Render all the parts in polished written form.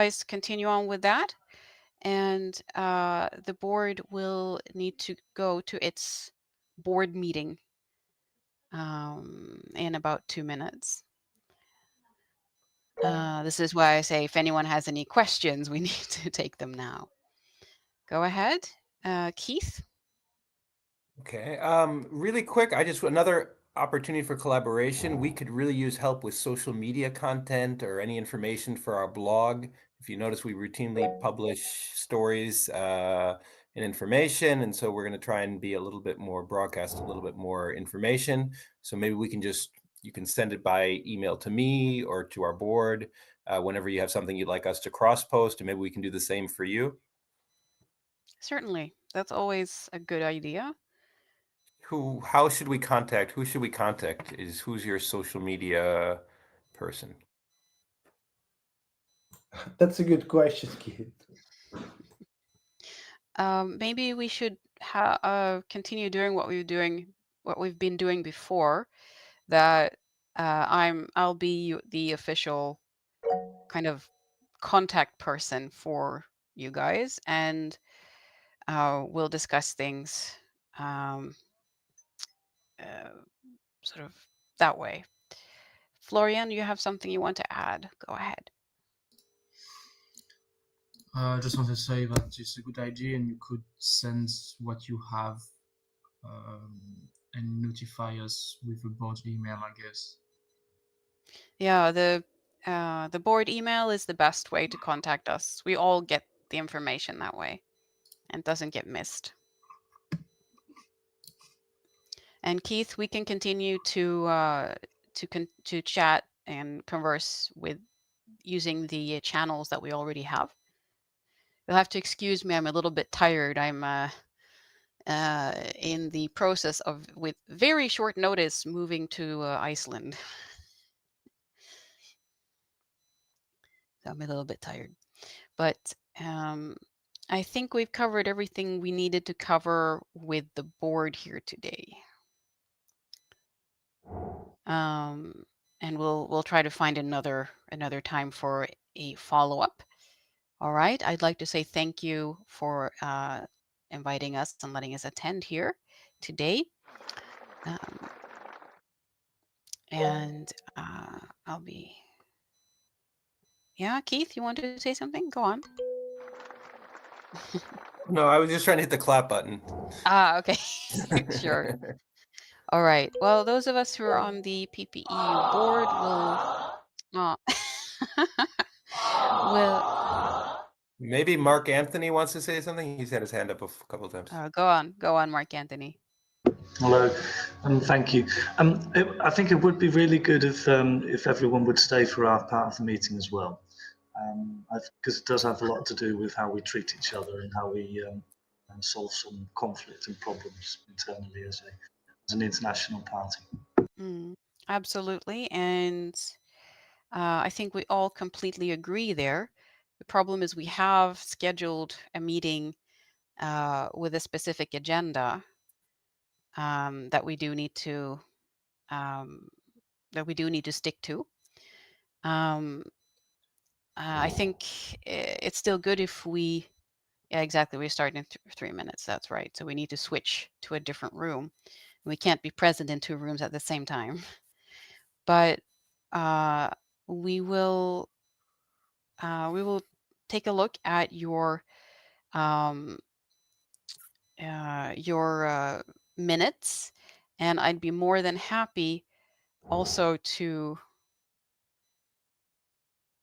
guys continue on with that, and the board will need to go to its board meeting in about 2 minutes. This is why I say if anyone has any questions, we need to take them now. Go ahead, Keith. Okay. Really quick, another opportunity for collaboration. We could really use help with social media content or any information for our blog. If you notice, we routinely publish stories and information, and so we're going to try and be a little bit more broadcast, a little bit more information. So maybe you can send it by email to me or to our board whenever you have something you'd like us to cross post, and maybe we can do the same for you. Certainly, that's always a good idea. Who should we contact? Who should we contact? Who's your social media person? That's a good question, Keith. Maybe we should continue doing what we've been doing before. That I'll be the official kind of contact person for you guys, and we'll discuss things um, sort of that way. Florian, you have something you want to add? Go ahead. I just want to say that it's a good idea, and you could send what you have and notify us with a board email, I guess. Yeah, the board email is the best way to contact us. We all get the information that way, and doesn't get missed. And Keith, we can continue to chat and converse with using the channels that we already have. You'll have to excuse me. I'm a little bit tired. I'm in the process of, with very short notice, moving to Iceland. So I'm a little bit tired, but I think we've covered everything we needed to cover with the board here today. And we'll try to find another time for a follow-up. All right. I'd like to say thank you for inviting us and letting us attend here today. And I'll be. Yeah, Keith, you want to say something? Go on. No, I was just trying to hit the clap button. Okay. Sure. All right. Well, those of us who are on the PPEU board will. Maybe Mark Anthony wants to say something. He's had his hand up a couple of times. Go on, Mark Anthony. Hello, and thank you. I think it would be really good if everyone would stay for our part of the meeting as well, because it does have a lot to do with how we treat each other and how we solve some conflict and problems internally as an international party. Absolutely, and I think we all completely agree there. The problem is we have scheduled a meeting with a specific agenda that we do need to stick to. I think it's still good if we. Yeah, exactly. We're starting in 3 minutes. That's right. So we need to switch to a different room. We can't be present in 2 rooms at the same time. But we will take a look at your minutes, and I'd be more than happy also to.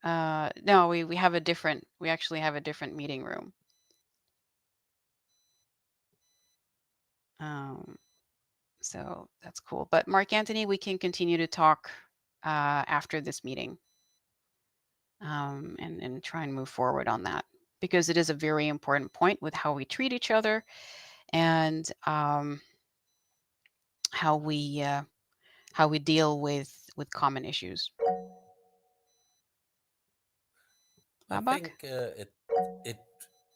No, we actually have a different meeting room. So that's cool. But Mark Anthony, we can continue to talk after this meeting and try and move forward on that, because it is a very important point with how we treat each other and how we deal with common issues. I think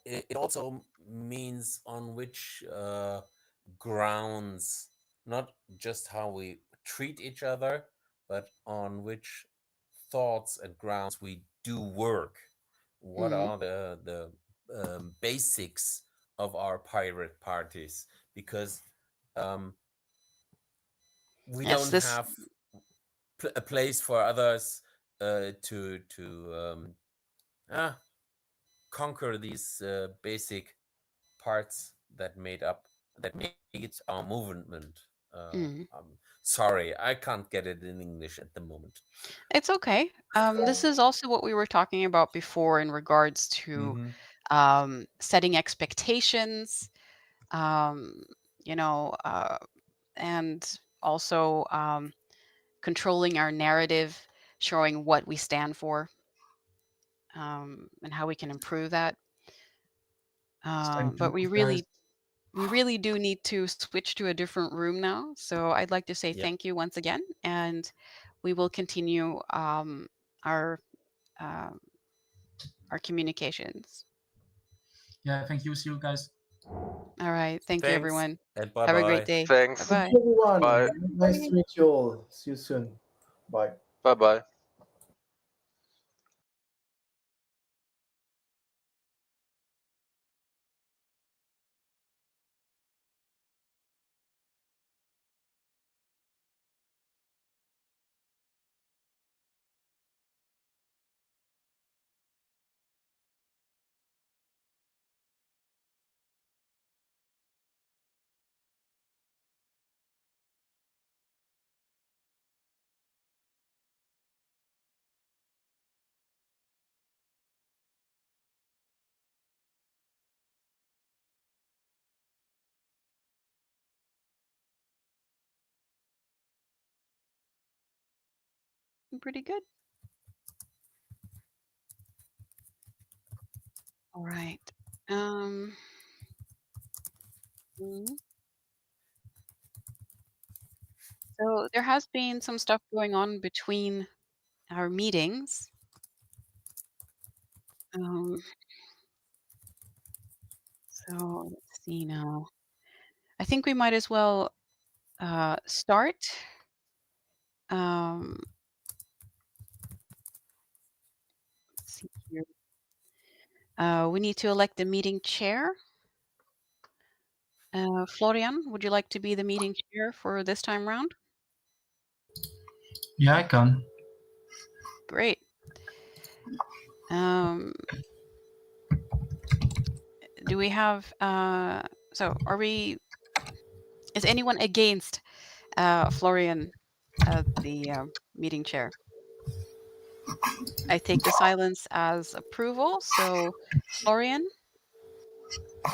it also means on which grounds, not just how we treat each other, but on which thoughts and grounds we do work. what are the basics of our pirate parties, because we Yes, don't this have a place for others to conquer these basic parts that made it our movement. Sorry, I can't get it in English at the moment. It's okay. This is also what we were talking about before in regards to setting expectations, you know, and also controlling our narrative, showing what we stand for, and how we can improve that. Thank But you, guys. we really do need to switch to a different room now. So I'd like to say Yep. thank you once again, and we will continue our um, our communications. Yeah, thank you. See you guys. All right. Thank you, Thanks, everyone. and Have a great bye-bye. day. Thanks. Bye-bye. Thank you, everyone. Bye. Nice to meet you all. See you soon. Bye. Bye-bye. Pretty good. All right. Mhm. So there has been some stuff going on between our meetings. Um, so let's see now. I think we might as well start. Um, let's see here. We need to elect the meeting chair. Florian, would you like to be the meeting chair for this time round? Yeah, I can. Great. Do we have, so are we, is anyone against Florian, the meeting chair? I take the silence as approval. So Florian?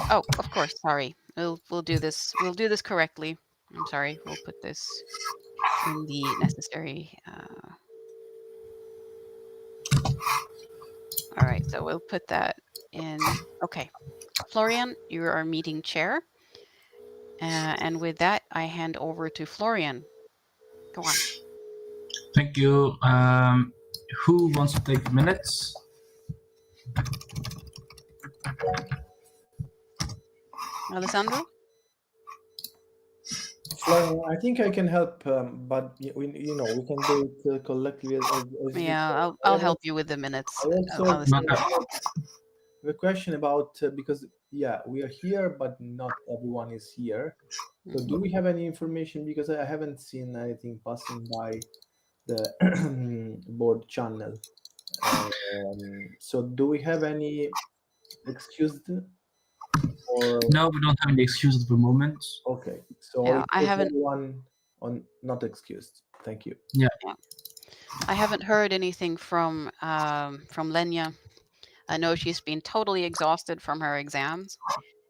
Oh, of course, sorry. We'll do this. We'll do this correctly. I'm sorry. We'll put this in the necessary. All right, so we'll put that in. Okay. Florian, you're our meeting chair. And with that, I hand over to Florian. Go on. Thank you. Who wants to take the minutes? Alessandro? Florian, I think I can help, but we can do it collectively as you Yeah, can. I'll help you with the minutes, I also Alessandro. have a question about because we are here, but not everyone is here. So do we have any information? Because I haven't seen anything passing by the board channel. So do we have any excused or No, we don't have any excuse at the moment. okay? So Yeah, I haven't. Everyone on not excused. Thank you. Yeah. I haven't heard anything from Lenya. I know she's been totally exhausted from her exams,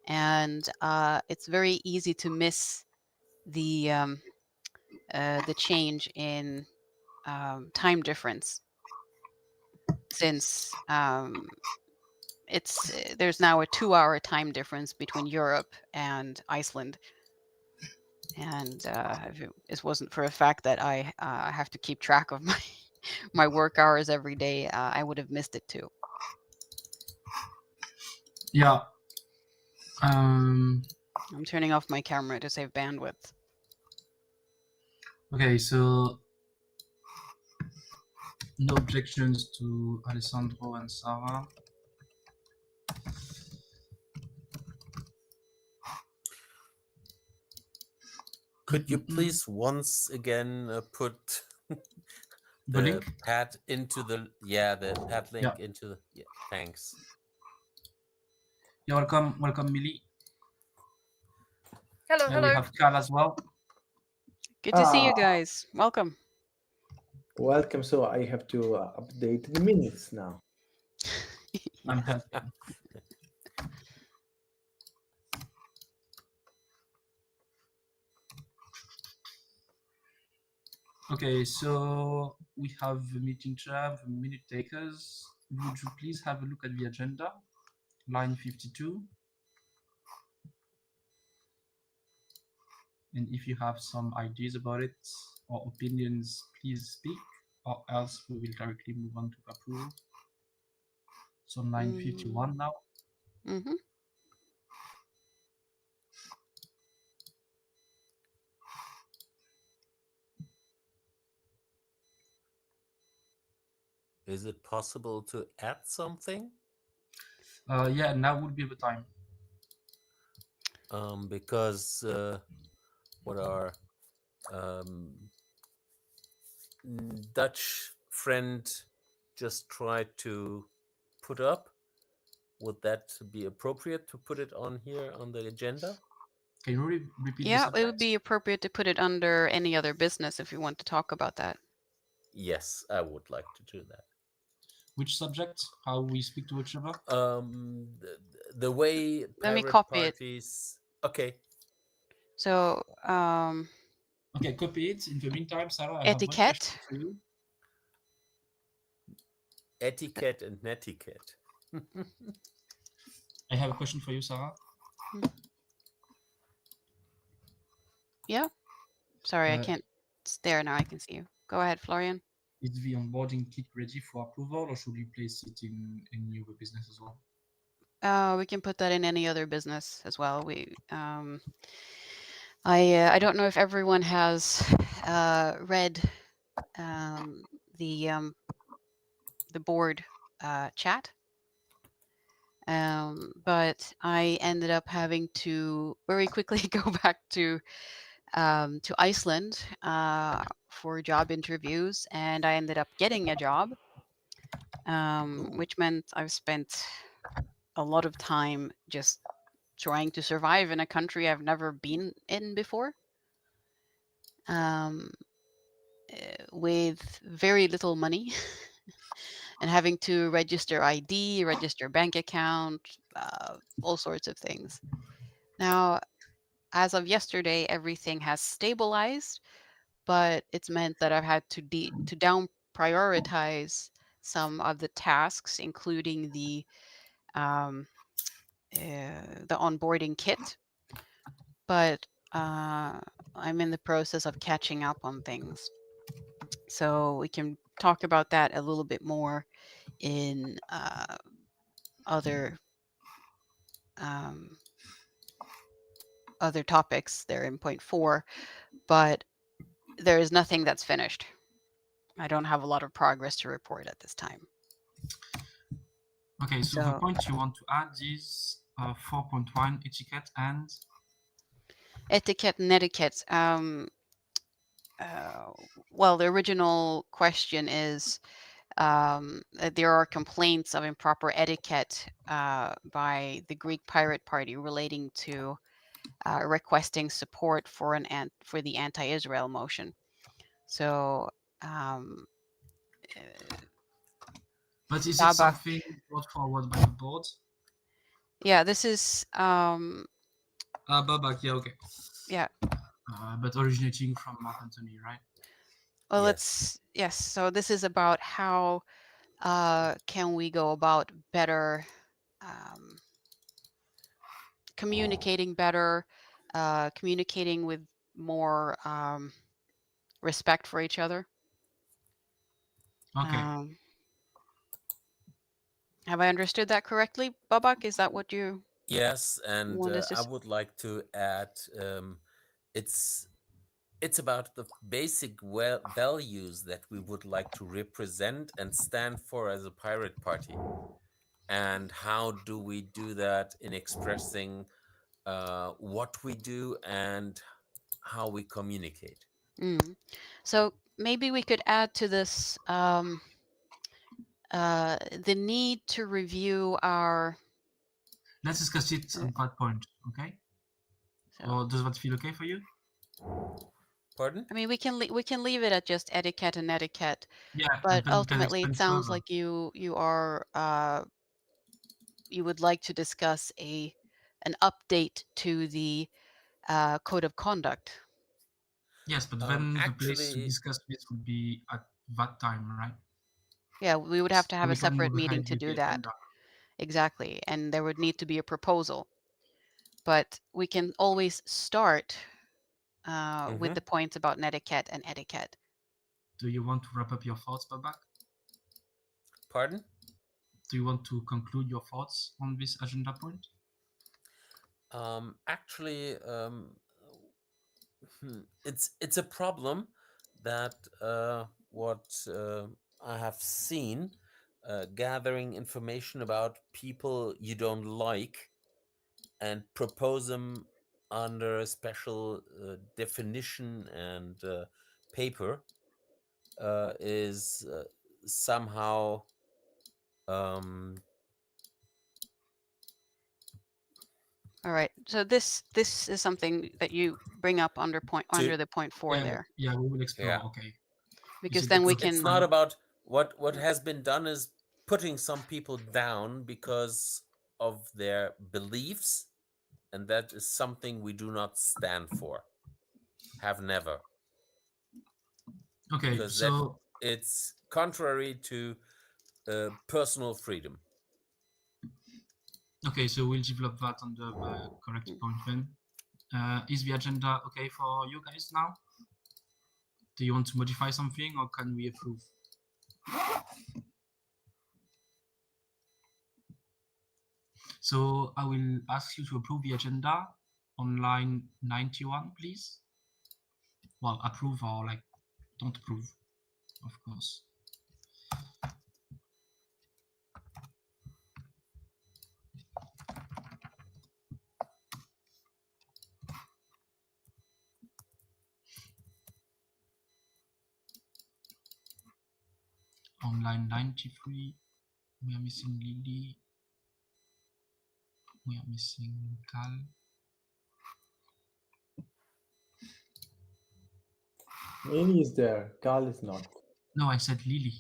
and it's very easy to miss the change in time difference, since it's there's now a 2-hour time difference between Europe and Iceland. And if it wasn't for a fact that I have to keep track of my work hours every day, I would have missed it too. Yeah. I'm turning off my camera to save bandwidth. Okay, so no objections to Alessandro and Sarah. Could you please once again put The the link? pad into the pad link Yeah. into the thanks. You're welcome, Millie. Hello, And hello. we have Carl as well. Good to see you Ah, guys. Welcome. welcome. So I have to update the minutes now. I'm helping. Okay, so we have a meeting chair, minute takers. Would you please have a look at the agenda, line 52? And if you have some ideas about it or opinions, please speak, or else we will directly move on to approval. So line 51 now. Mm-hmm. Is it possible to add something? Yeah, now would be the time. Because what our Dutch friend just tried to put up, would that be appropriate to put it on here on the agenda? Can you repeat the Yeah, subject? it would be appropriate to put it under any other business if you want to talk about that. Yes, I would like to do that. Which subject? How we speak to each other? The way Let me pirate copy it. parties. Okay. So, Okay, copy it. In the meantime, Sarah, I have one etiquette. question for you. Etiquette and netiquette. I have a question for you, Sarah. Yeah. Sorry, I can't. It's there now. I can see you. Go ahead, Florian. Is the onboarding kit ready for approval, or should we place it in any other business as well? We can put that in any other business as well. I don't know if everyone has read the board chat, but I ended up having to very quickly go back to Iceland for job interviews, and I ended up getting a job, which meant I've spent a lot of time just trying to survive in a country I've never been in before, with very little money and having to register ID, register bank account, all sorts of things. Now, as of yesterday, everything has stabilized, but it's meant that I've had to down prioritize some of the tasks, including the onboarding kit. But I'm in the process of catching up on things, so we can talk about that a little bit more in other other topics there in point 4, but there is nothing that's finished. I don't have a lot of progress to report at this time. Okay, so the point you want to add is 4.1 etiquette and etiquette and etiquette. Well, the original question is there are complaints of improper etiquette by the Greek pirate party relating to requesting support for for the anti-Israel motion. So, but is it Babak, something brought forward by the board? yeah, this is Babak, yeah, okay. Yeah. But originating from Mark Anthony, right? Well, yes. So this is about how can we go about better communicating better, communicating with more respect for each other. Okay. Have I understood that correctly, Babak? Is that what you? Yes, and want us to I would like to add, it's about the basic values that we would like to represent and stand for as a pirate party. And how do we do that in expressing what we do and how we communicate. So maybe we could add to this the need to review our. Let's discuss it at that point, okay? So, Or does that feel okay for you? Pardon? I mean, we can leave it at just etiquette and netiquette. Yeah, But then we can ultimately, it expand sounds further. like you are you would like to discuss an update to the code of conduct. Yes, but then the place to Actually, discuss this would be at that time, right? Yeah, we would have to So have we a can separate move meeting ahead to with the do that. agenda. Exactly. And there would need to be a proposal. But we can always start with the points about netiquette and etiquette. Do you want to wrap up your thoughts, Babak? Pardon? Do you want to conclude your thoughts on this agenda point? Actually, it's a problem that what I have seen, gathering information about people you don't like and propose them under a special definition and paper is somehow All right. So this is something that you bring up under the point 4 there. Yeah, we will explore. Yeah. Okay. Because then we can. It's not about what has been done is putting some people down because of their beliefs, and that is something we do not stand for. Have never. Okay, Because so it's contrary to personal freedom. okay, so we'll develop that under the correct point then. Is the agenda okay for you guys now? Do you want to modify something, or can we approve? So I will ask you to approve the agenda on line 91, please. Well, approve or like don't approve, of course. On line 93, we are missing Lily. We are missing Cal. Lily is there. Carl is not. No, I said Lily.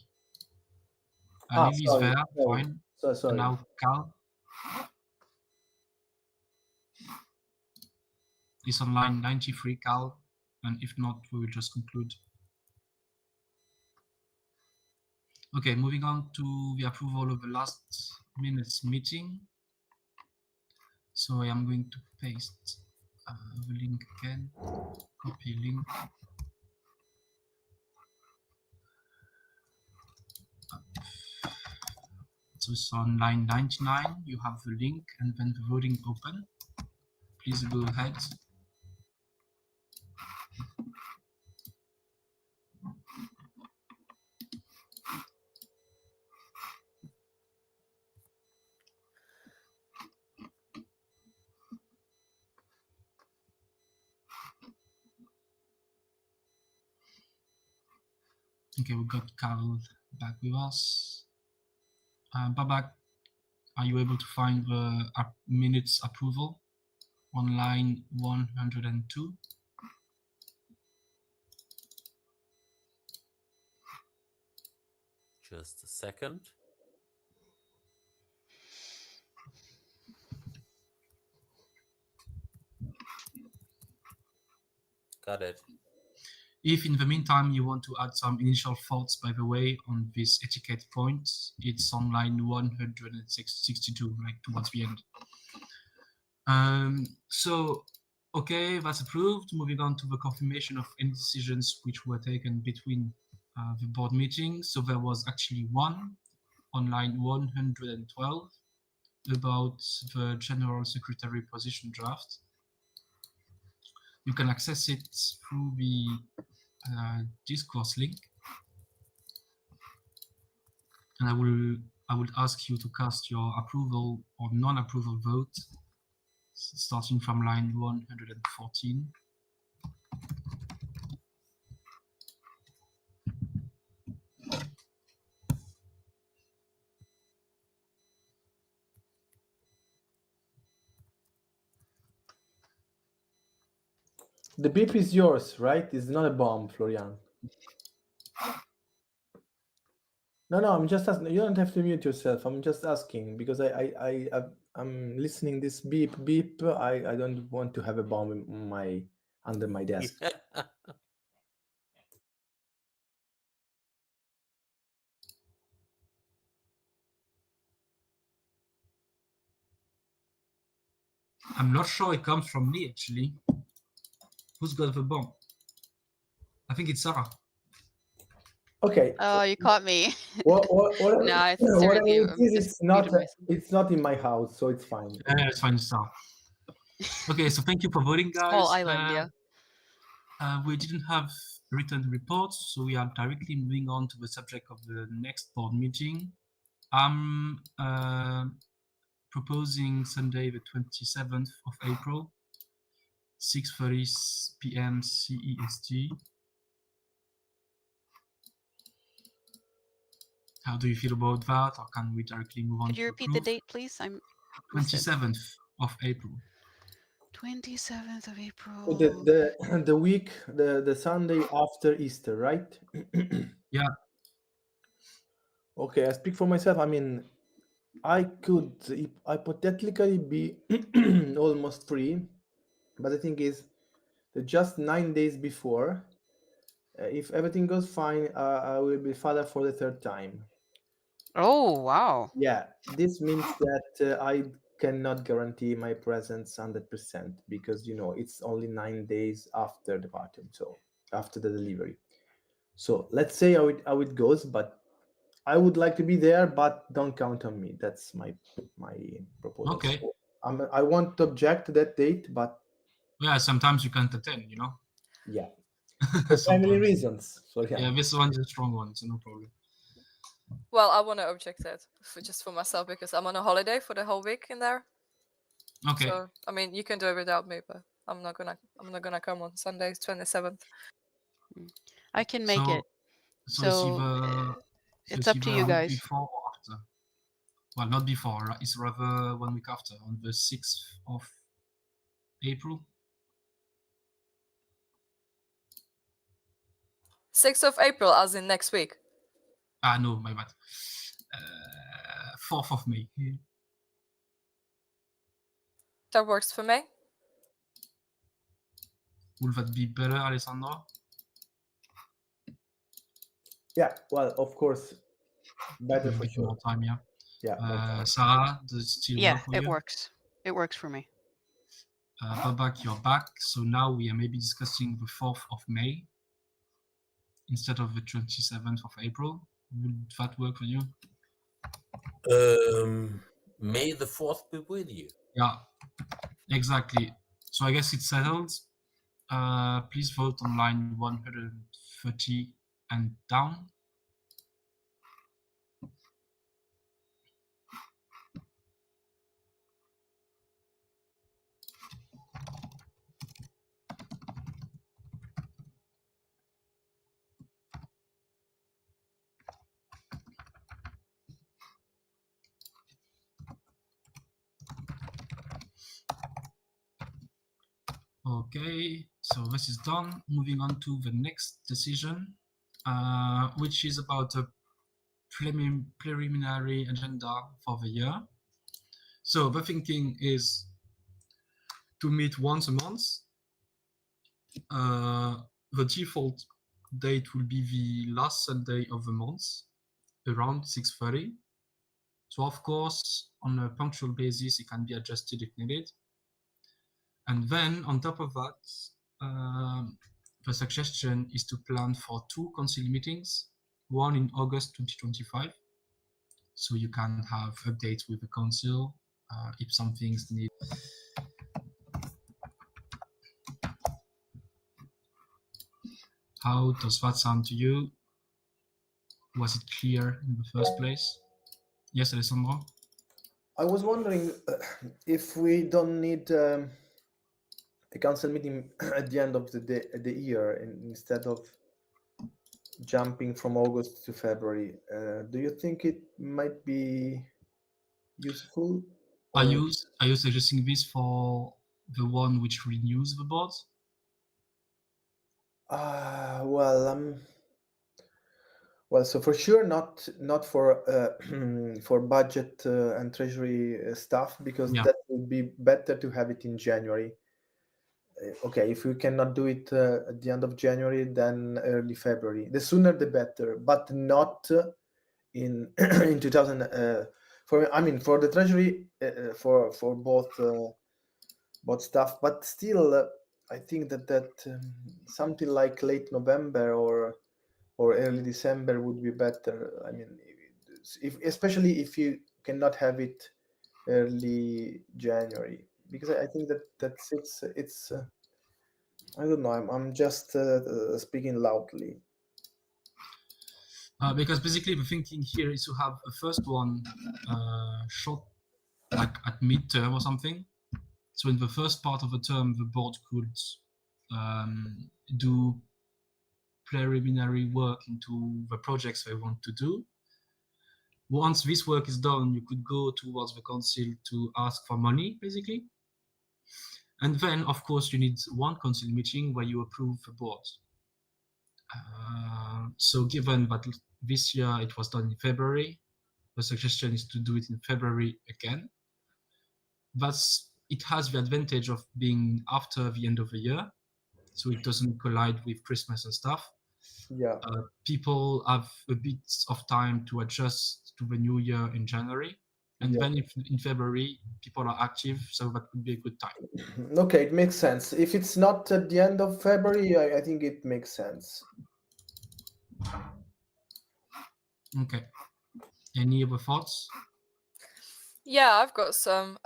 Lily is there, fine. So sorry. And now Cal is on line 93, Cal. And if not, we will just conclude. Okay, moving on to the approval of the last minute's meeting. So I am going to paste the link again, copy link. So it's on line 99, you have the link and then the voting open. Please go ahead. Okay, we got Carl back with us. Babak, are you able to find the minutes approval on line 102? Just a second. Got it. If in the meantime you want to add some initial thoughts, by the way, on this etiquette point, it's on line 162, like towards the end. So, okay, that's approved. Moving on to the confirmation of any decisions which were taken between the board meetings. So there was actually one on line 112 about the General Secretary position draft. You can access it through the discourse link. And I would ask you to cast your approval or non-approval vote, starting from line 114. The beep is yours, right? It's not a bomb, Florian. No, I'm just asking. You don't have to mute yourself. I'm just asking because I'm listening this beep beep. I don't want to have a bomb in under my desk. I'm not sure it comes from me, actually. Who's got the bomb? I think it's Sarah. Okay. Oh, you caught me. What No, I what stared at you. it I'm is, just it's not muted myself. it's not in my house, so it's fine. It's fine, it's Sarah. Okay, so thank you for voting, guys. Small island, yeah. We didn't have written reports, so we are directly moving on to the subject of the next board meeting. I'm proposing Sunday, the 27th of April, 6:30 p.m. CEST. How do you feel about that, or can we directly move on Could to you repeat the approve? date, please? I'm 27th of April. 27th of April. So the week, the Sunday after Easter, right? Yeah. Okay, I speak for myself. I mean, I could hypothetically be almost free, but the thing is that just 9 days before, if everything goes fine, I will be father for the third time. Oh, wow. Yeah, this means that I cannot guarantee my presence 100% because it's only 9 days after the party, so after the delivery. So let's see how it goes, but I would like to be there, but don't count on me. That's my proposal. Okay. So, I won't object to that date, but Yeah, sometimes you can't attend, yeah, for family reasons. So Yeah, this one is a strong one, so no problem. Well, I want to object that just for myself because I'm on a holiday for the whole week in there. Okay. So I mean, you can do it without me, but I'm not gonna come on Sunday, 27th. I can make it. So it's up to you guys. Before or after? Well, not before. It's rather 1 week after, on the 6th of April. 6th of April, as in next week. No, my bad. 4th of May. That works for me. Will that be better, Alessandro? yeah, well, of course, better for sure. More time, yeah. Yeah. Sarah, does it still work for you? Yeah, it works. It works for me. Babak, you're back. So now we are maybe discussing the 4th of May instead of the 27th of April. Would that work for you? May the 4th be with you. Yeah, exactly. So I guess it's settled. Please vote on line 130 and down. Okay, so this is done. Moving on to the next decision, which is about a preliminary agenda for the year. So the thinking is to meet once a month. The default date will be the last Sunday of the month, around 6:30. So of course, on a punctual basis, it can be adjusted if needed. And then on top of that, the suggestion is to plan for 2 council meetings, one in August 2025. So you can have updates with the council if something's needed. How does that sound to you? Was it clear in the first place? Yes, Alessandro? I was wondering if we don't need a a council meeting at the end of the year instead of jumping from August to February. Do you think it might be useful? Are you suggesting this for the one which renews the board? Well, so for sure not for for budget and treasury stuff, because Yeah. that would be better to have it in January. Okay, if we cannot do it at the end of January, then early February. The sooner the better, but not in in 2000. For the treasury, for both stuff, but still, I think that something like late November or early December would be better. I mean, especially if you cannot have it early January, because I think that's it's I don't know. I'm just speaking loudly. Because basically the thinking here is to have a first one short, like at mid-term or something. So in the first part of the term, the board could do preliminary work into the projects they want to do. Once this work is done, you could go towards the council to ask for money, basically. And then, of course, you need one council meeting where you approve the board. So given that this year it was done in February, the suggestion is to do it in February again. It has the advantage of being after the end of the year, so it doesn't collide with Christmas and stuff. Yeah. People have a bit of time to adjust to the new year in January. And Yeah. then in February, people are active, so that would be a good time. Okay, it makes sense. If it's not at the end of February, I think it makes sense. Okay. Any other thoughts? Yeah, I've got some.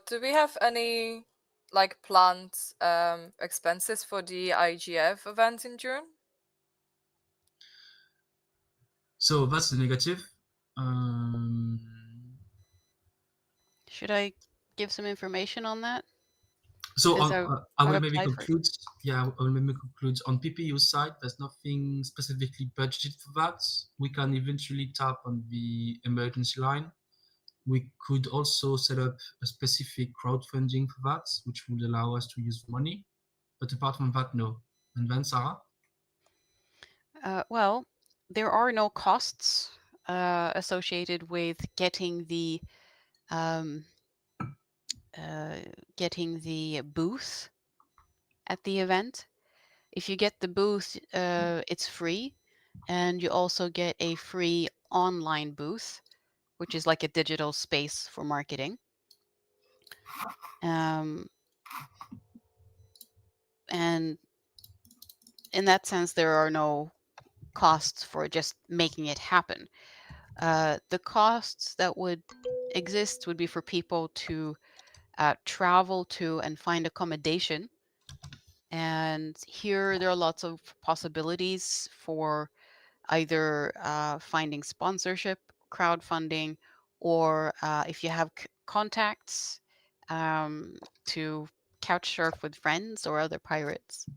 Do we have any like planned expenses for the IGF event in June? So that's the negative. Should I give some information on that? So Because I I've will maybe applied for it. conclude. Yeah, I will maybe conclude on PPEU side. There's nothing specifically budgeted for that. We can eventually tap on the emergency line. We could also set up a specific crowdfunding for that, which would allow us to use money. But apart from that, no. And then Sarah? Well, there are no costs associated with getting the booth at the event. If you get the booth, it's free, and you also get a free online booth, which is like a digital space for marketing. And in that sense, there are no costs for just making it happen. The costs that would exist would be for people to travel to and find accommodation. And here there are lots of possibilities for either finding sponsorship, crowdfunding, or if you have contacts, to couch surf with friends or other pirates.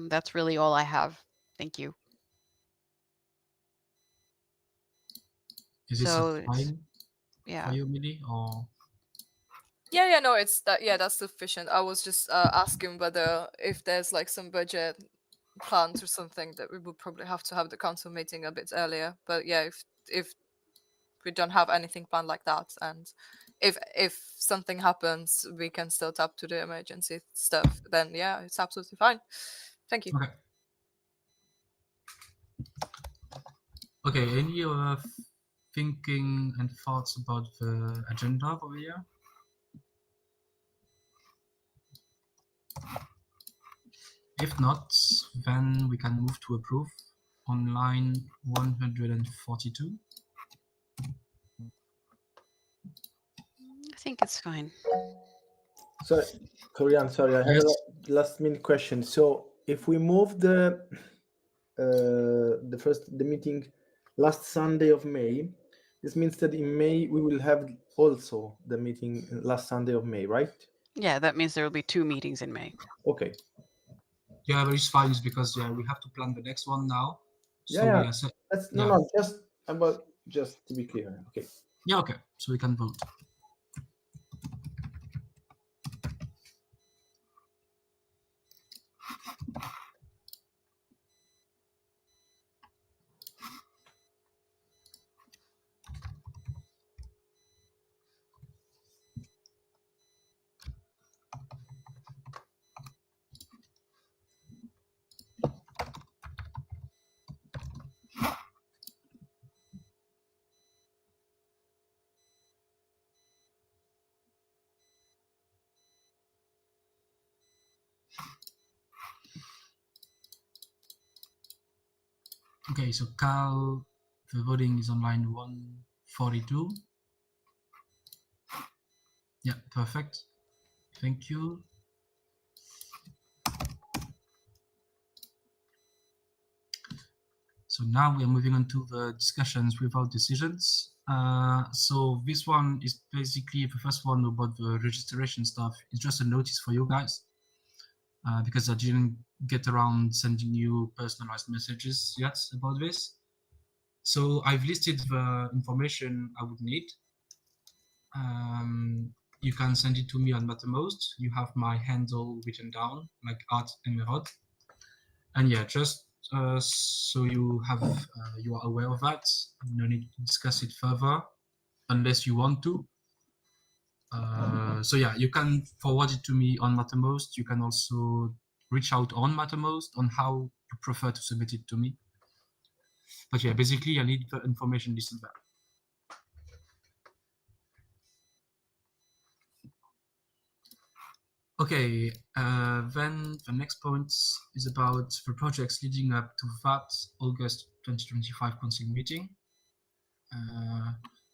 That's really all I have. Thank you. Is this So fine yeah. for you, Millie? Or Yeah, no, it's that. Yeah, that's sufficient. I was just asking whether if there's like some budget plans or something that we would probably have to have the council meeting a bit earlier. But yeah, if we don't have anything planned like that, and if something happens, we can still tap to the emergency stuff. Then yeah, it's absolutely fine. Thank you. okay. Okay. Any thinking and thoughts about the agenda for the year? If not, then we can move to approve on line 142. I think it's fine. Sorry, Florian, sorry, I have Yes. a last minute question. So if we move the meeting last Sunday of May, This means that in May we will have also the meeting last Sunday of May, right? Yeah, that means there will be 2 meetings in May. Okay. Yeah, but it's fine. It's because we have to plan the next one now. So Yeah, we are set. that's Yeah. no, just to be clear. Okay. Yeah, okay. So we can vote. Okay, so Cal, the voting is on line 142. Yeah, perfect. Thank you. So now we are moving on to the discussions without decisions. So this one is basically the first one about the registration stuff. It's just a notice for you guys because I didn't get around sending you personalized messages yet about this. So I've listed the information I would need. You can send it to me on Mattermost. You have my handle written down, like @emerald. And yeah, just so you have you are aware of that. No need to discuss it further unless you want to. So yeah, you can forward it to me on Mattermost. You can also reach out on Mattermost on how you prefer to submit it to me. But yeah, basically I need the information listed there. Okay, then the next point is about the projects leading up to that August 2025 council meeting.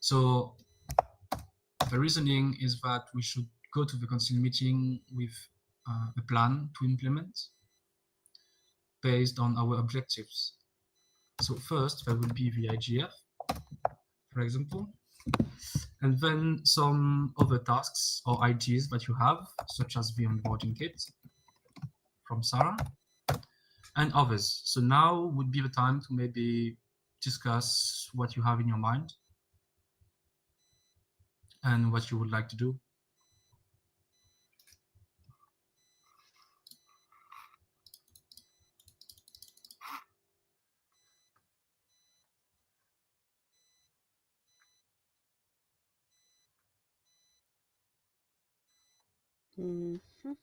So the reasoning is that we should go to the council meeting with a plan to implement based on our objectives. So first, there will be the IGF, for example, and then some other tasks or ideas that you have, such as the onboarding kit from Sarah, and others. So now would be the time to maybe discuss what you have in your mind and what you would like to do. Mhm.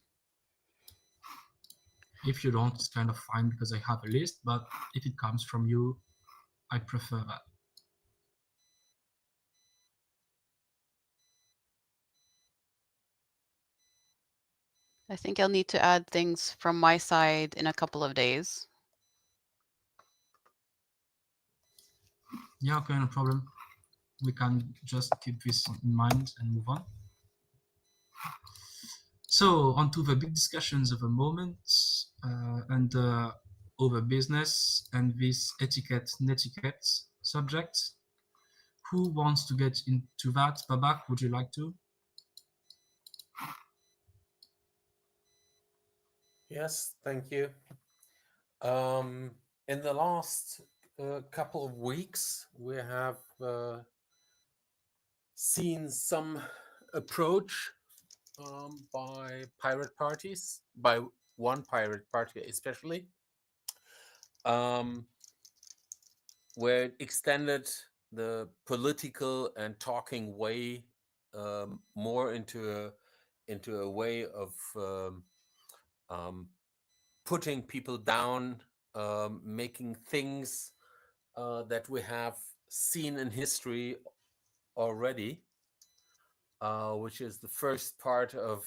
If you don't, it's kind of fine because I have a list, but if it comes from you, I prefer that. I think I'll need to add things from my side in a couple of days. Yeah, okay, no problem. We can just keep this in mind and move on. So on to the big discussions of the moment and over business and this etiquette, netiquette subject. Who wants to get into that? Babak, would you like to? Yes, thank you. In the last couple of weeks, we have seen some approach by pirate parties, by one pirate party especially, where it extended the political and talking way more into a way of putting people down, making things that we have seen in history already, which is the first part of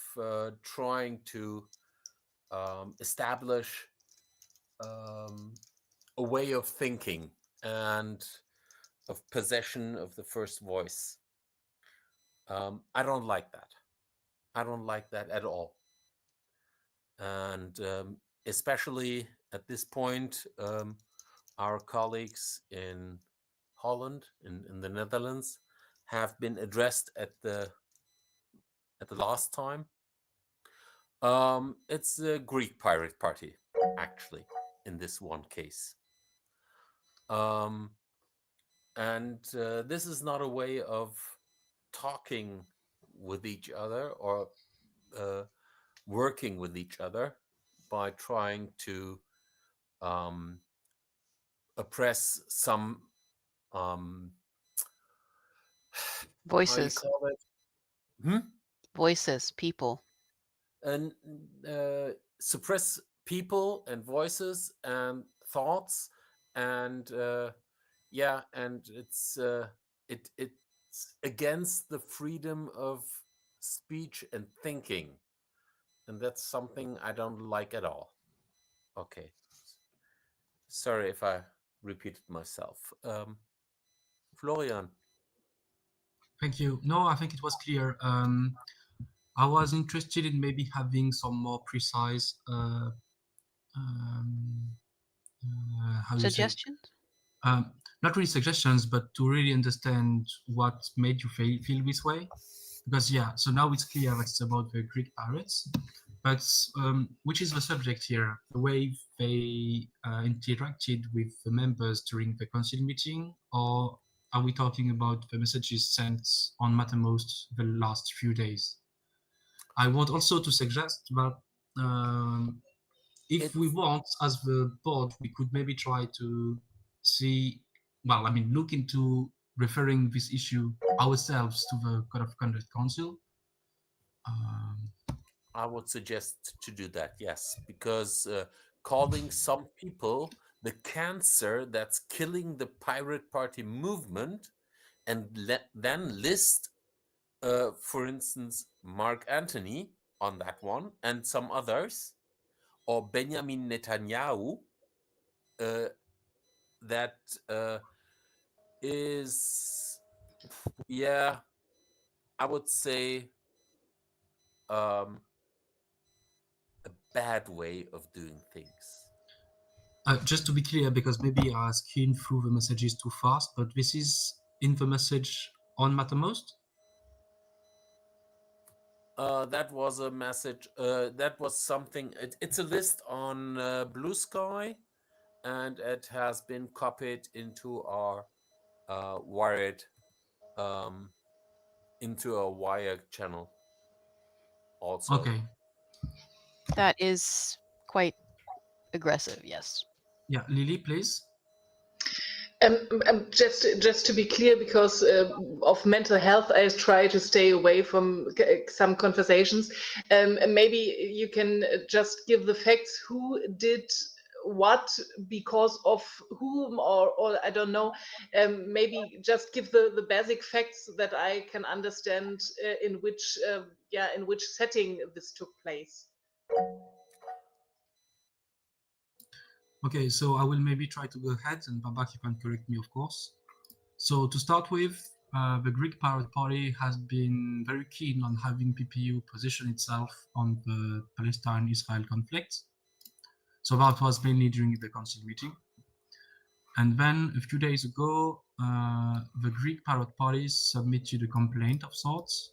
trying to establish a way of thinking and of possession of the first voice. I don't like that. I don't like that at all. And especially at this point, our colleagues in Holland, in the Netherlands, have been addressed at the last time. It's the Greek pirate party, actually, in this one case. And this is not a way of talking with each other or working with each other by trying to oppress some how you Voices, call it? voices, people. And suppress people and voices and thoughts, and yeah, and it's against the freedom of speech and thinking, and that's something I don't like at all. Okay, sorry if I repeated myself. Florian. Thank you. No, I think it was clear. I was interested in maybe having some more precise, how do you say, Suggestions? not really suggestions, but to really understand what made you feel this way. Because yeah, so now it's clear that it's about the Greek pirates, but which is the subject here? The way they interacted with the members during the council meeting, or are we talking about the messages sent on Mattermost the last few days? I want also to suggest that if we want, as the board, we could maybe try to see, well, I mean, look into referring this issue ourselves to the Code of Conduct Council. I would suggest to do that, yes, because calling some people the cancer that's killing the pirate party movement, and then list, for instance, Mark Antony on that one and some others, or Benjamin Netanyahu, that is, yeah, I would say a bad way of doing things. Just to be clear, because maybe I skimmed through the messages too fast, but this is in the message on Mattermost? That was a message. That was something. It's a list on Blue Sky, and it has been copied into our Wired, into a Wired channel. Also, Okay. That is quite aggressive, yes. Yeah, Lily, please. Just to be clear, because of mental health, I try to stay away from some conversations. Maybe you can just give the facts. Who did what, because of whom, or I don't know. Maybe just give the basic facts that I can understand in which setting this took place. Okay, so I will maybe try to go ahead, and Babak, you can correct me, of course. So to start with, the Greek Pirate Party has been very keen on having PPEU position itself on the Palestine-Israel conflict. So that was mainly during the council meeting. And then a few days ago, the Greek Pirate Party submitted a complaint of sorts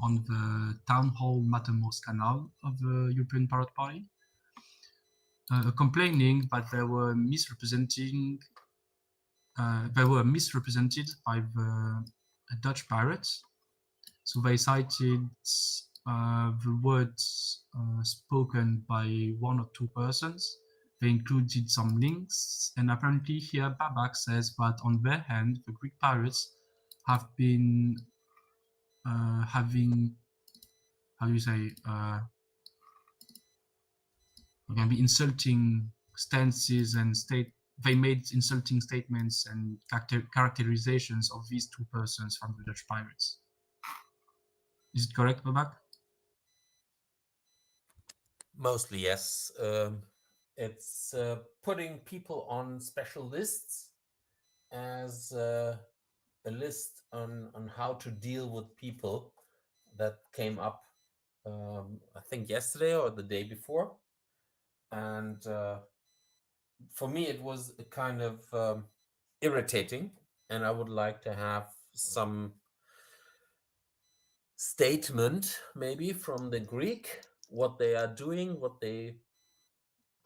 on the town hall Mattermost canal of the European Pirate Party, complaining that they were misrepresented by the Dutch pirates. So they cited the words spoken by one or two persons. They included some links, and apparently here Babak says that on their hand, the Greek pirates have been having, how do you say, can be insulting stances and they made insulting statements and characterizations of these two persons from the Dutch pirates. Is it correct, Babak? mostly yes. It's putting people on special lists as a list on how to deal with people that came up, I think yesterday or the day before. And for me, it was a kind of irritating, and I would like to have some statement maybe from the Greek, what they are doing, what they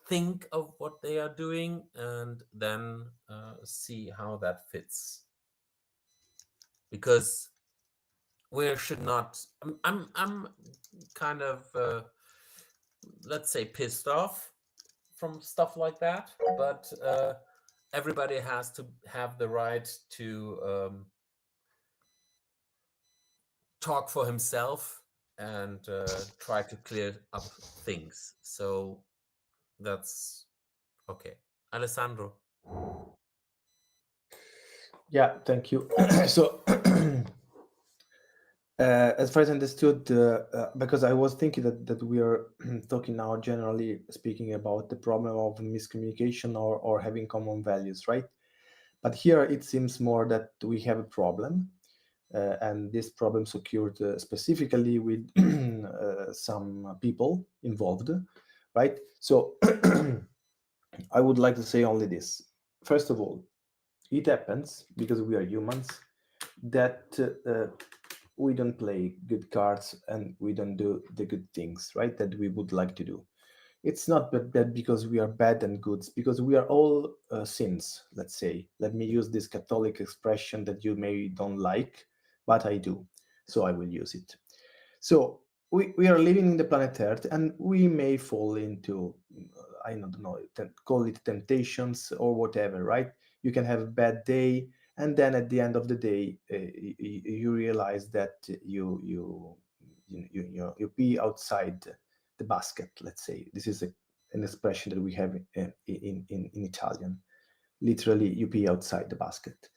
think of what they are doing, and then see how that fits. Because we should not. I'm kind of let's say pissed off from stuff like that, but everybody has to have the right to talk for himself and try to clear up things. So that's okay. Alessandro. Yeah, thank you. So, as far as I understood, because I was thinking that we are talking now generally speaking about the problem of miscommunication or having common values, right? But here it seems more that we have a problem, and this problem occurred specifically with some people involved, right? So I would like to say only this. First of all, it happens because we are humans that we don't play good cards and we don't do the good things, right? That we would like to do. It's not that because we are bad and good, it's because we are all sins, let's say. Let me use this Catholic expression that you may don't like, but I do. So I will use it. So we are living in the planet Earth and we may fall into, I don't know, call it temptations or whatever, right? You can have a bad day, and then at the end of the day, you realize that you pee outside the basket. Let's say this is an expression that we have in Italian. Literally, you pee outside the basket,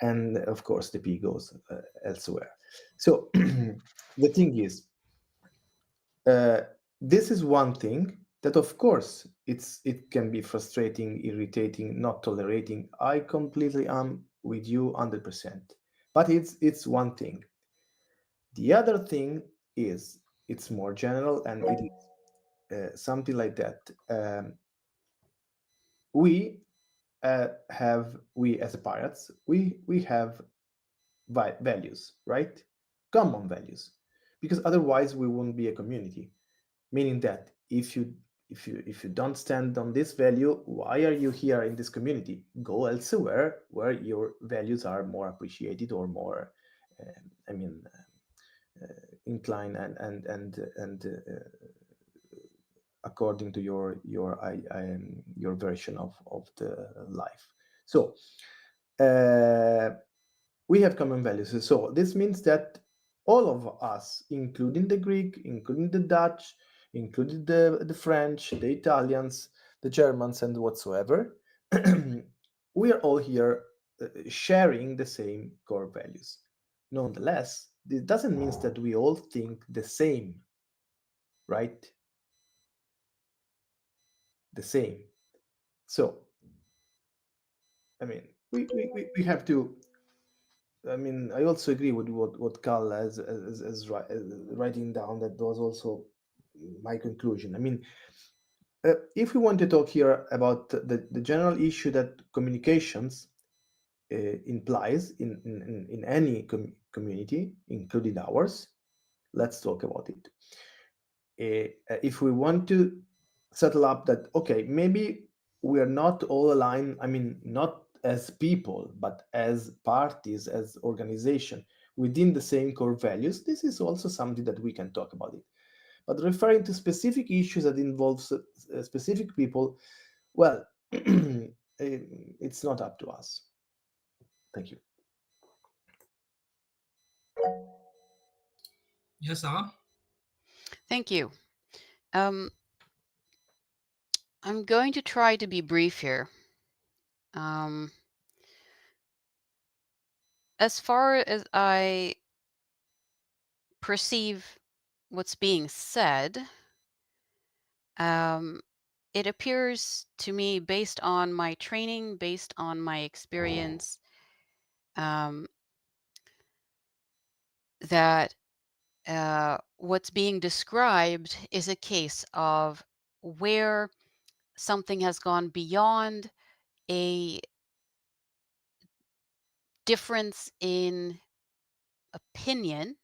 and of course, the pee goes elsewhere. So the thing is, uh, this is one thing that, of course, it can be frustrating, irritating, not tolerating. I completely am with you 100%. But it's one thing. The other thing is it's more general, and it is something like that. We we as a pirates, we have values, right? Common values, because otherwise we won't be a community. Meaning that if you don't stand on this value, why are you here in this community? Go elsewhere where your values are more appreciated or more, I mean, inclined and according to your version of the life. So we have common values. So this means that all of us, including the Greek, including the Dutch, including the French, the Italians, the Germans, and whatsoever, we are all here sharing the same core values. Nonetheless, this doesn't mean that we all think the same, right? The same. So, I mean, we have to. I mean, I also agree with what Carl has writing down. That was also my conclusion. I mean, if we want to talk here about the general issue that communications implies in any community, including ours, let's talk about it. If we want to settle up that, okay, maybe we are not all aligned, I mean, not as people, but as parties, as organization, within the same core values, this is also something that we can talk about it. But referring to specific issues that involves specific people, well, it's not up to us. Thank you. Yes, Sarah? Thank you. I'm going to try to be brief here. As far as I perceive what's being said, it appears to me, based on my training, based on my experience, that what's being described is a case of where something has gone beyond a difference in opinion,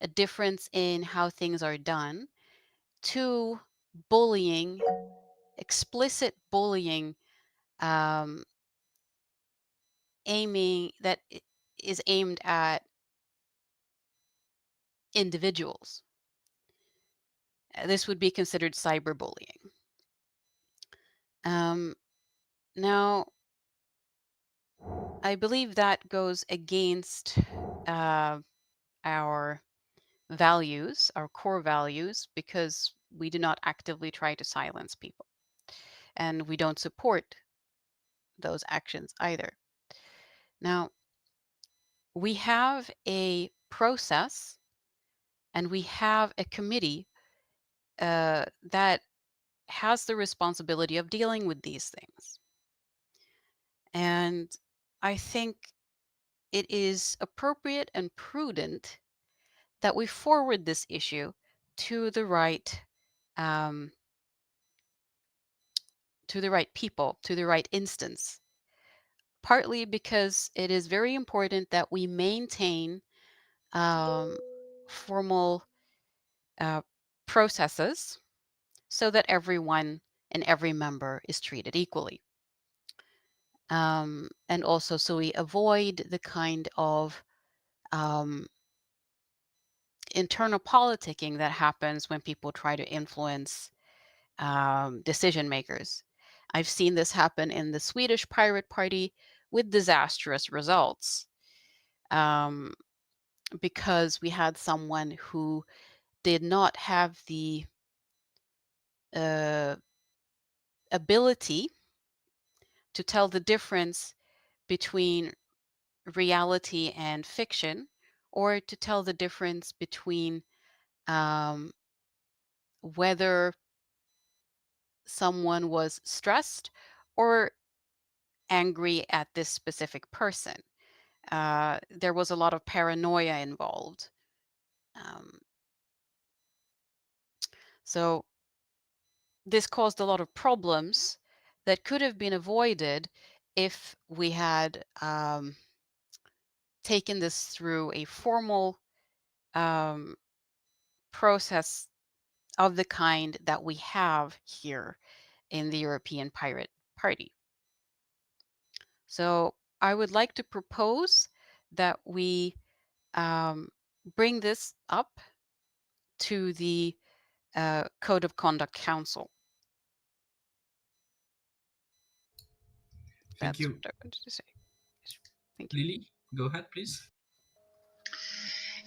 a difference in how things are done, to bullying, explicit bullying, um, is aimed at individuals. This would be considered cyberbullying. Now, I believe that goes against our values, our core values, because we do not actively try to silence people, and we don't support those actions either. Now, we have a process and we have a committee that has the responsibility of dealing with these things. And I think it is appropriate and prudent that we forward this issue to the right people, to the right instance, partly because it is very important that we maintain formal processes so that everyone and every member is treated equally. And also so we avoid the kind of internal politicking that happens when people try to influence decision makers. I've seen this happen in the Swedish Pirate Party with disastrous results, because we had someone who did not have the ability to tell the difference between reality and fiction, or to tell the difference between whether someone was stressed or angry at this specific person. There was a lot of paranoia involved. So this caused a lot of problems that could have been avoided if we had taken this through a formal process of the kind that we have here in the European Pirate Party. So I would like to propose that we bring this up to the Code of Conduct Council. Thank That's you. what I wanted to say. Thank you. Lily, go ahead, please.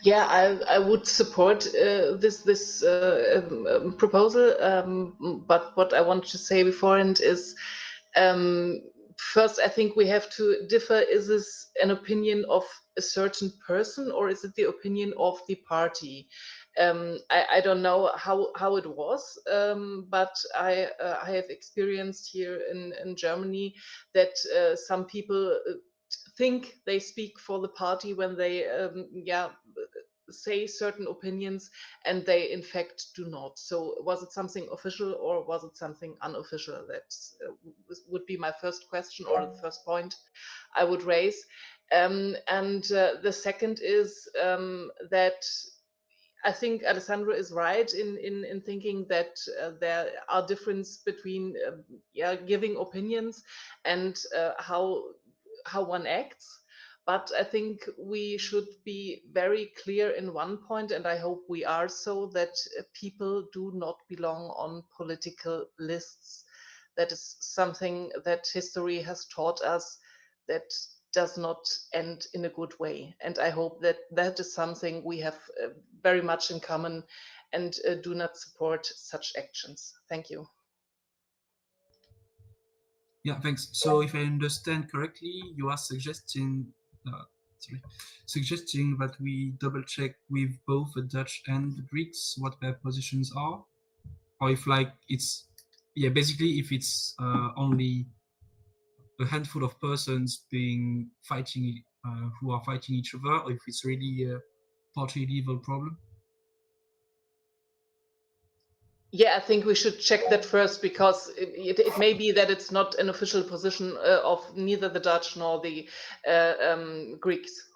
Yeah, I would support this proposal. But what I wanted to say beforehand is, first, I think we have to differ. Is this an opinion of a certain person, or is it the opinion of the party? I don't know how it was, but I have experienced here in Germany that some people think they speak for the party when they say certain opinions, and they in fact do not. So was it something official or was it something unofficial? That would be my first question, or the first point I would raise. And the second is that I think Alessandro is right in thinking that there are differences between giving opinions and how one acts. But I think we should be very clear in one point, and I hope we are, so that people do not belong on political lists. That is something that history has taught us, that does not end in a good way. And I hope that that is something we have very much in common, and do not support such actions. Thank you. Yeah, thanks. So if I understand correctly, you are suggesting that we double check with both the Dutch and the Greeks what their positions are, or if it's basically if it's only a handful of persons fighting who are fighting each other, or if it's really a party level problem. Yeah, I think we should check that first, because it may be that it's not an official position of neither the Dutch nor the Greeks.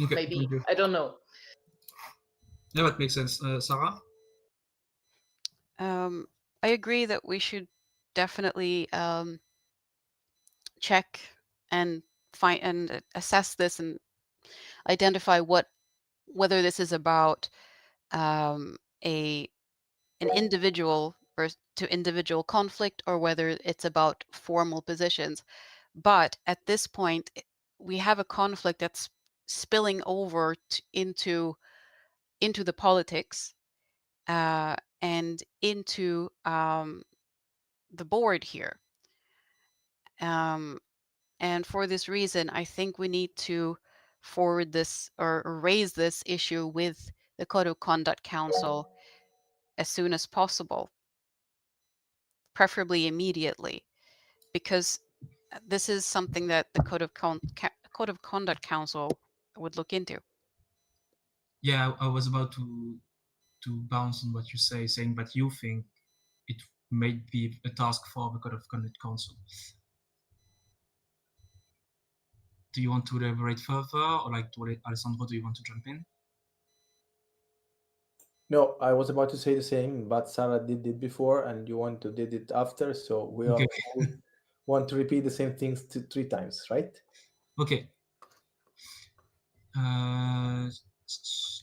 Okay, Maybe, thank you. I don't know. Yeah, that makes sense. Sarah? I agree that we should definitely check and find and assess this and identify whether this is about an individual to individual conflict, or whether it's about formal positions. But at this point, we have a conflict that's spilling over into the politics and into the board here. And for this reason, I think we need to forward this or raise this issue with the Code of Conduct Council as soon as possible, preferably immediately, because this is something that the Code of Conduct Council would look into. Yeah, I was about to bounce on what you say, saying that you think it may be a task for the Code of Conduct Council. Do you want to elaborate further, or like, Alessandro, do you want to jump in? No, I was about to say the same, but Sarah did it before, and you want to did it after, so we Okay. all want to repeat the same things 3 times, right? Okay.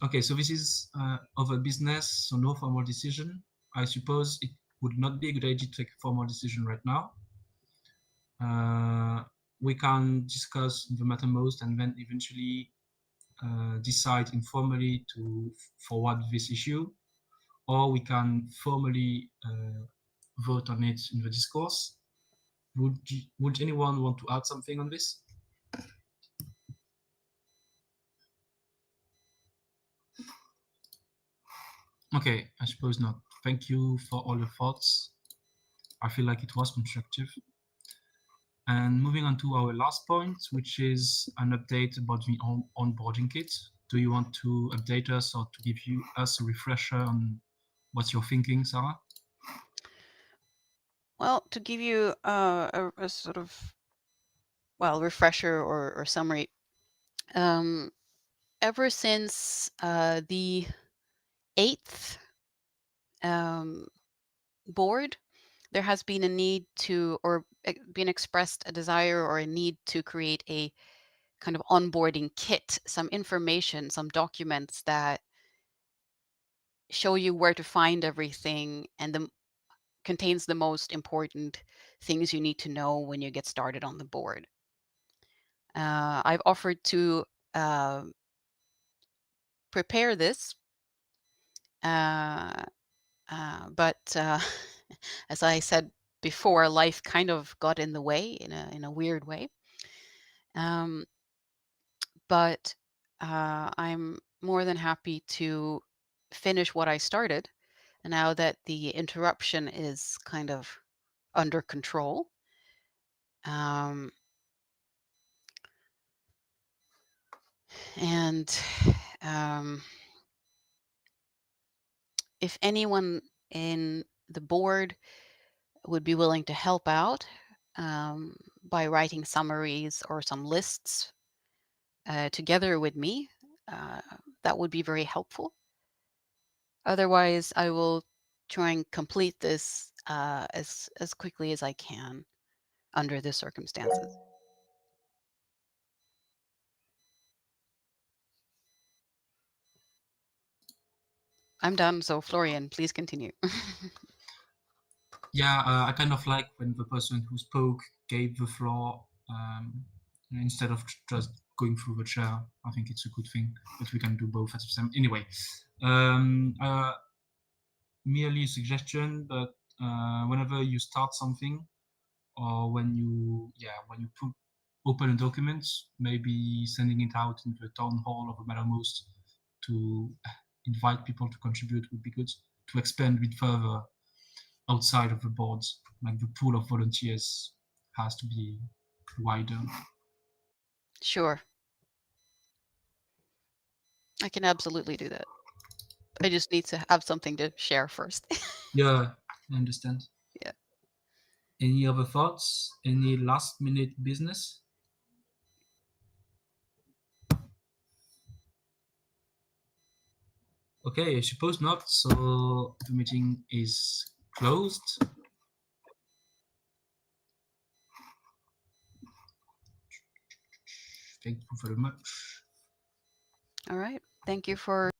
Okay, so this is of a business, so no formal decision. I suppose it would not be a good idea to take a formal decision right now. We can discuss the matter most and then eventually decide informally to forward this issue, or we can formally vote on it in the discourse. Would anyone want to add something on this? Okay, I suppose not. Thank you for all your thoughts. I feel like it was constructive. And moving on to our last point, which is an update about the onboarding kit. Do you want to update us or to give us a refresher on what you're thinking, Sarah? Well, to give you a sort of, refresher or summary, ever since the 8th board, there has been a need to, or been expressed a desire or a need to create a kind of onboarding kit, some information, some documents that show you where to find everything and contains the most important things you need to know when you get started on the board. I've offered to prepare this, but as I said before, life kind of got in the way in a weird way. But I'm more than happy to finish what I started now that the interruption is kind of under control. And if anyone in the board would be willing to help out by writing summaries or some lists together with me, that would be very helpful. Otherwise, I will try and complete this as quickly as I can under the circumstances. I'm done, so Florian, please continue. Yeah, I kind of like when the person who spoke gave the floor instead of just going through the chair. I think it's a good thing that we can do both at the same. Anyway, merely a suggestion, but whenever you start something, or when you open a document, maybe sending it out in the town hall of the Mattermost to invite people to contribute would be good, to expand a bit further outside of the boards. Like the pool of volunteers has to be wider. Sure. I can absolutely do that. I just need to have something to share first. Yeah, I understand. Yeah. Any other thoughts? Any last minute business? Okay, I suppose not. So the meeting is closed. Thank you very much. All right. Thank you for